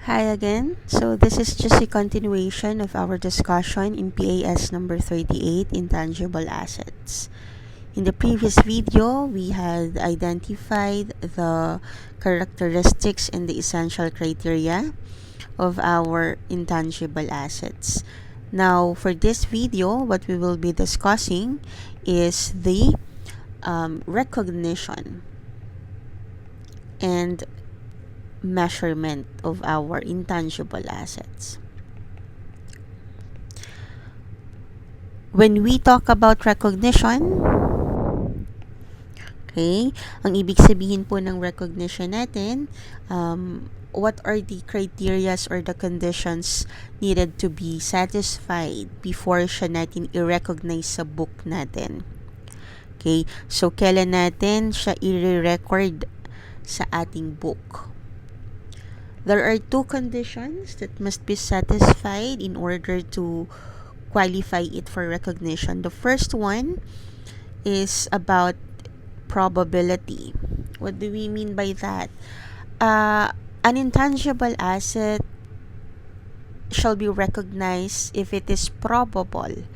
Hi again. So this is just a continuation of our discussion in PAS number 38, Intangible Assets. In the previous video, we had identified the characteristics and the essential criteria of our intangible assets. Now, for this video, what we will be discussing is the recognition and measurement of our intangible assets. When we talk about recognition, okay, ang ibig sabihin po ng recognition natin, what are the criterias or the conditions needed to be satisfied before siya natin i-recognize sa book natin. Okay, so kailan natin siya i-record sa ating book? There are two conditions that must be satisfied in order to qualify it for recognition. The first one is about probability. What do we mean by that? An intangible asset shall be recognized if it is probable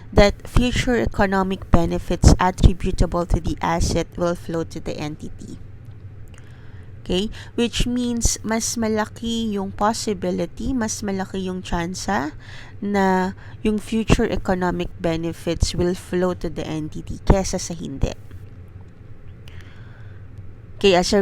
that future economic benefits attributable to the asset will flow to the entity. Okay? Which means mas malaki yung possibility, mas malaki yung tsansa na yung future economic benefits will flow to the entity kesa sa hindi. Okay, as a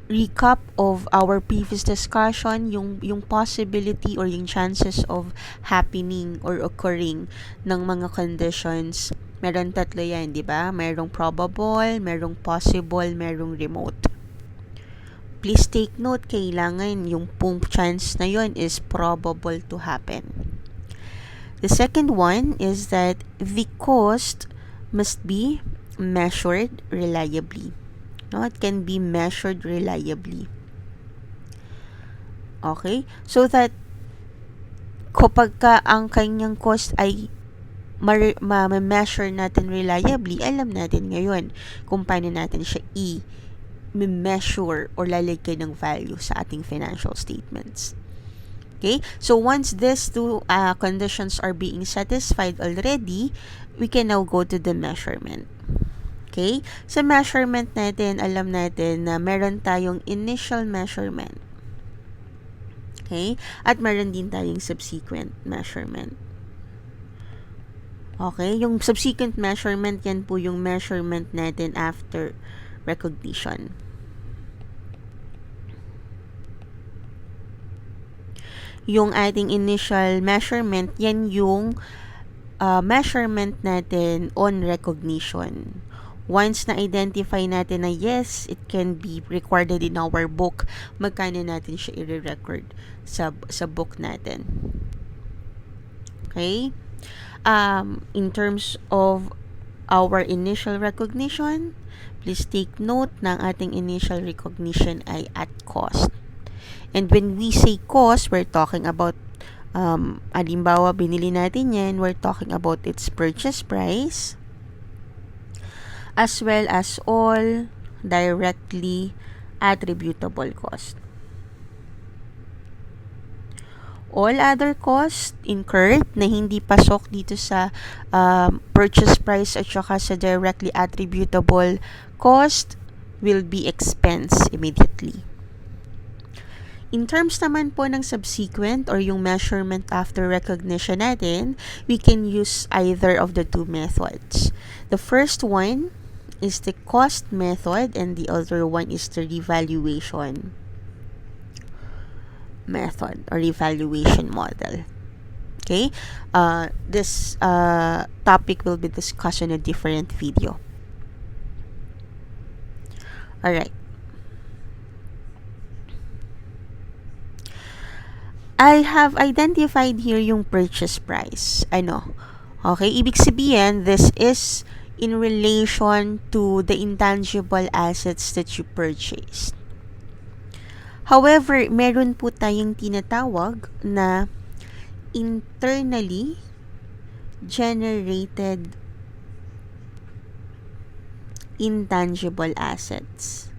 recap of our previous discussion, yung possibility or yung chances of happening or occurring ng mga conditions, meron tatlo yan, di ba? Merong probable, merong possible, merong remote. Please take note, kailangan yung chance na yon is probable to happen. The second one is that the cost must be measured reliably. No, it can be measured reliably. Okay? So that kapag ang kanyang cost ay ma-measure natin reliably, alam natin ngayon kung paano natin siya i-measure or lalagay ng value sa ating financial statements. Okay? So once these two conditions are being satisfied already, we can now go to the measurement. Okay? Sa measurement natin, alam natin na meron tayong initial measurement. Okay? At meron din tayong subsequent measurement. Okay? Yung subsequent measurement, yan po yung measurement natin after recognition. Yung ating initial measurement, yan yung measurement natin on recognition. Once na-identify natin na yes, it can be recorded in our book, magkano natin siya i-record sa book natin. Okay? In terms of our initial recognition, please take note na ating initial recognition ay at cost. And when we say cost, we're talking about halimbawa, binili natin yan, we're talking about its purchase price as well as all directly attributable cost. All other costs incurred na hindi pasok dito sa purchase price at saka sa directly attributable cost will be expensed immediately. In terms naman po ng subsequent or yung measurement after recognition natin, we can use either of the two methods. The first one is the cost method and the other one is the revaluation method or evaluation model. Okay? This topic will be discussed in a different video. Alright. I have identified here yung purchase price. Okay? Ibig sabihin, this is in relation to the intangible assets that you purchased. However, meron po tayong tinatawag na internally generated intangible assets.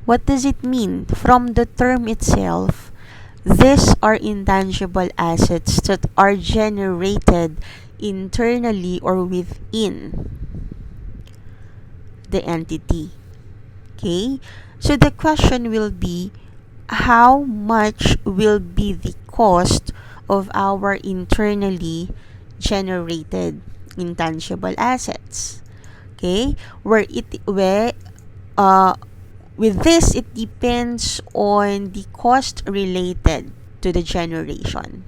What does it mean? From the term itself, these are intangible assets that are generated internally or within the entity. Okay? So the question will be, how much will be the cost of our internally generated intangible assets? Okay? Where uh with this, it depends on the cost related to the generation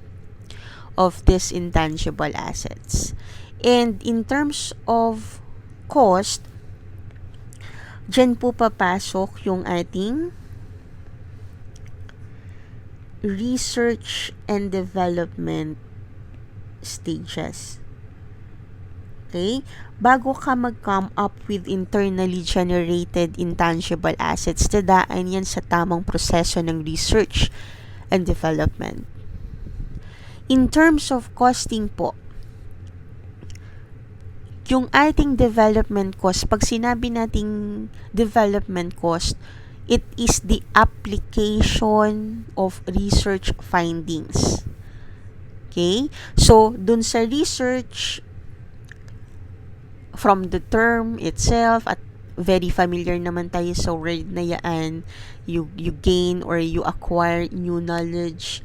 of these intangible assets. And in terms of cost, dyan po papasok yung ating research and development stages. Okay? Bago ka mag-come up with internally generated intangible assets, dadaan yan sa tamang proseso ng research and development. In terms of costing po, yung ating development cost, pag sinabi nating development cost, it is the application of research findings. Okay? So, dun sa research, from the term itself, at very familiar naman tayo sa word na yan, you gain or you acquire new knowledge.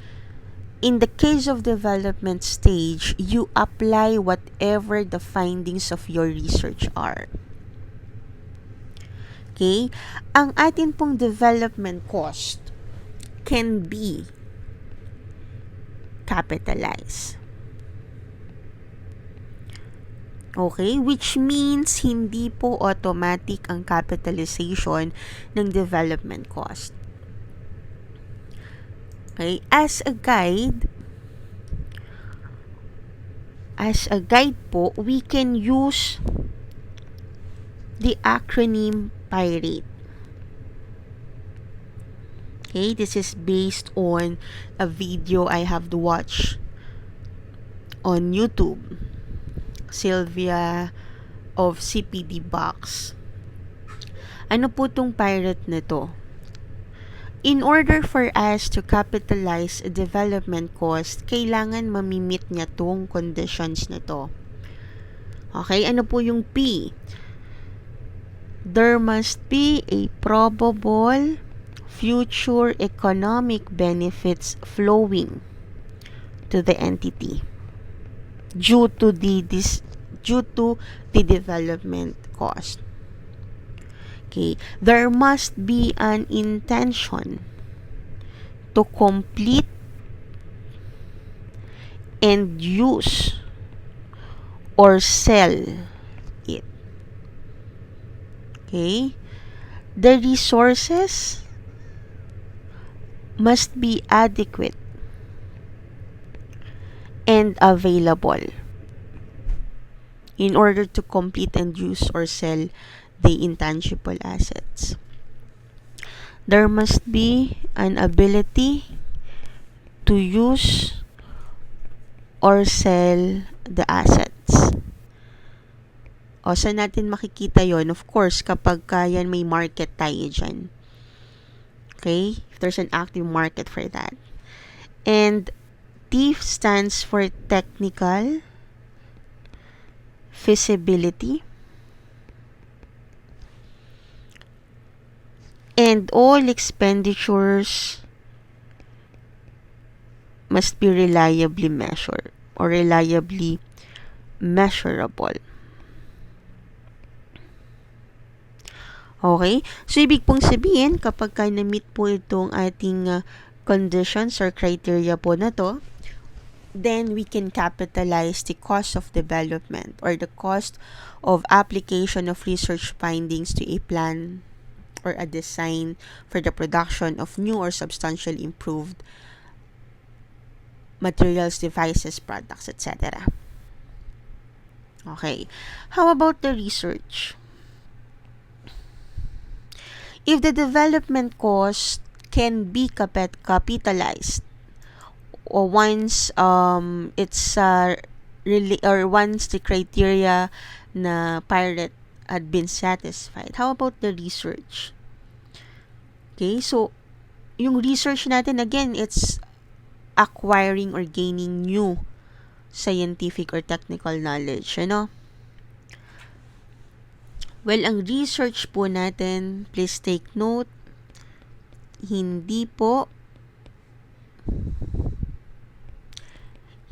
In the case of development stage, you apply whatever the findings of your research are. Okay? Ang atin pong development cost can be capitalized. Okay? Which means hindi po automatic ang capitalization ng development cost. Okay? As a guide po, we can use the acronym PIRATE. Okay? This is based on a video I have watched on YouTube. Sylvia of CPD Box. Ano po tong PIRATE na to? In order for us to capitalize a development cost, kailangan mamimit niya tong conditions na to. Okay, ano po yung P? There must be a probable future economic benefits flowing to the entity due to the development cost. Okay, there must be an intention to complete and use or sell it. Okay, the resources must be adequate and available in order to complete and use or sell the intangible assets. There must be an ability to use or sell the assets. O, saan natin makikita yon? Of course, kapag yan may market tayo dyan. Okay? If there's an active market for that. And T stands for technical feasibility. And all expenditures must be reliably measured or reliably measurable. Okay? So, ibig pong sabihin, kapag na-meet po itong ating conditions or criteria po na to, then we can capitalize the cost of development or the cost of application of research findings to a plan or a design for the production of new or substantially improved materials, devices, products, etc. Okay. How about the research? If the development cost can be capitalized or once it's once the criteria na PIRATE had been satisfied, how about the research? Okay, so yung research natin, again, it's acquiring or gaining new scientific or technical knowledge, ano? Well, ang research po natin, please take note, hindi po,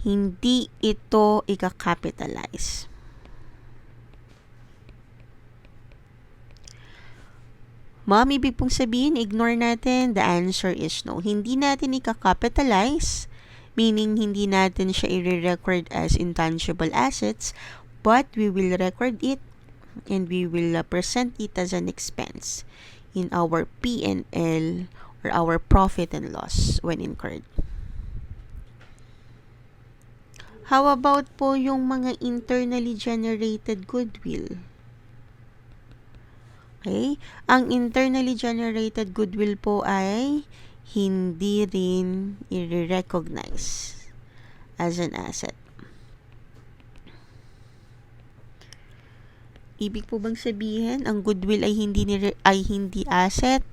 hindi ito ika-capitalize. Ma'am, ibig pong sabihin, ignore natin, the answer is no. Hindi natin ika-capitalize, meaning hindi natin siya i-record as intangible assets, but we will record it and we will present it as an expense in our P&L or our profit and loss when incurred. How about po yung mga internally generated goodwill? Okay? Ang internally generated goodwill po ay hindi rin i-recognize as an asset. Ibig po bang sabihin, ang goodwill ay hindi asset?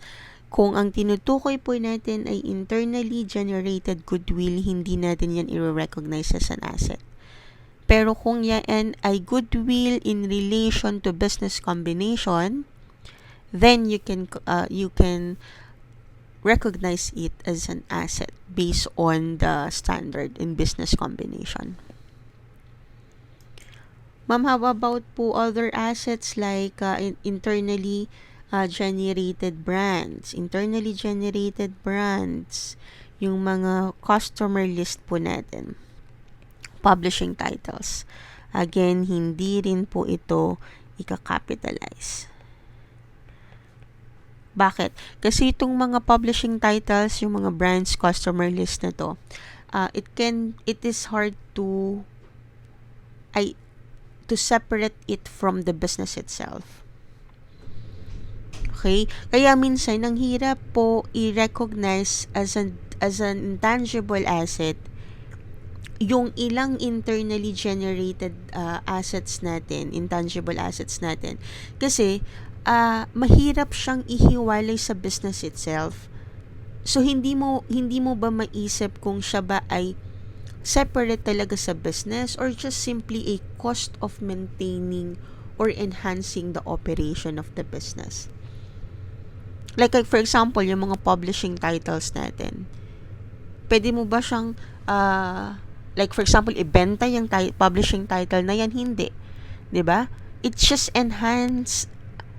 Kung ang tinutukoy po natin ay internally generated goodwill, hindi natin yan i-recognize as an asset. Pero kung yan ay goodwill in relation to business combination, then you can recognize it as an asset based on the standard in business combination. Ma'am, how about po other assets like internally generated brands? Internally generated brands, yung mga customer list po natin. Publishing titles. Again, hindi rin po ito ika-capitalize. Bakit? Kasi itong mga publishing titles, yung mga brands, customer list na to, it is hard to separate it from the business itself. Okay? Kaya minsan, ang hirap po i-recognize as an intangible asset yung ilang internally generated assets natin, intangible assets natin. Kasi, mahirap siyang ihiwalay sa business itself. So, hindi mo ba maisip kung siya ba ay separate talaga sa business or just simply a cost of maintaining or enhancing the operation of the business. Like for example, yung mga publishing titles natin. Pwede mo ba siyang, like for example, ibenta yung publishing title na yan? Hindi. 'Di ba? It just enhance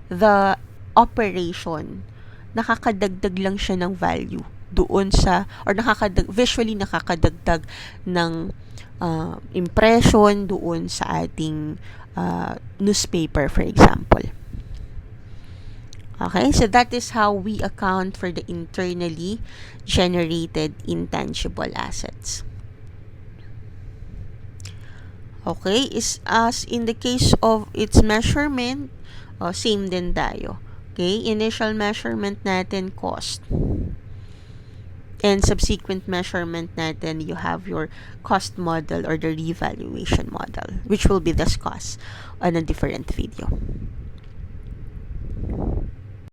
the operation. Nakakadagdag lang siya ng value doon sa, or visually nakakadagdag ng impression doon sa ating newspaper, for example. Okay, so that is how we account for the internally generated intangible assets. Okay, is as in the case of its measurement, same din tayo. Okay, initial measurement natin, cost. And subsequent measurement natin, you have your cost model or the revaluation model, which will be discussed on a different video.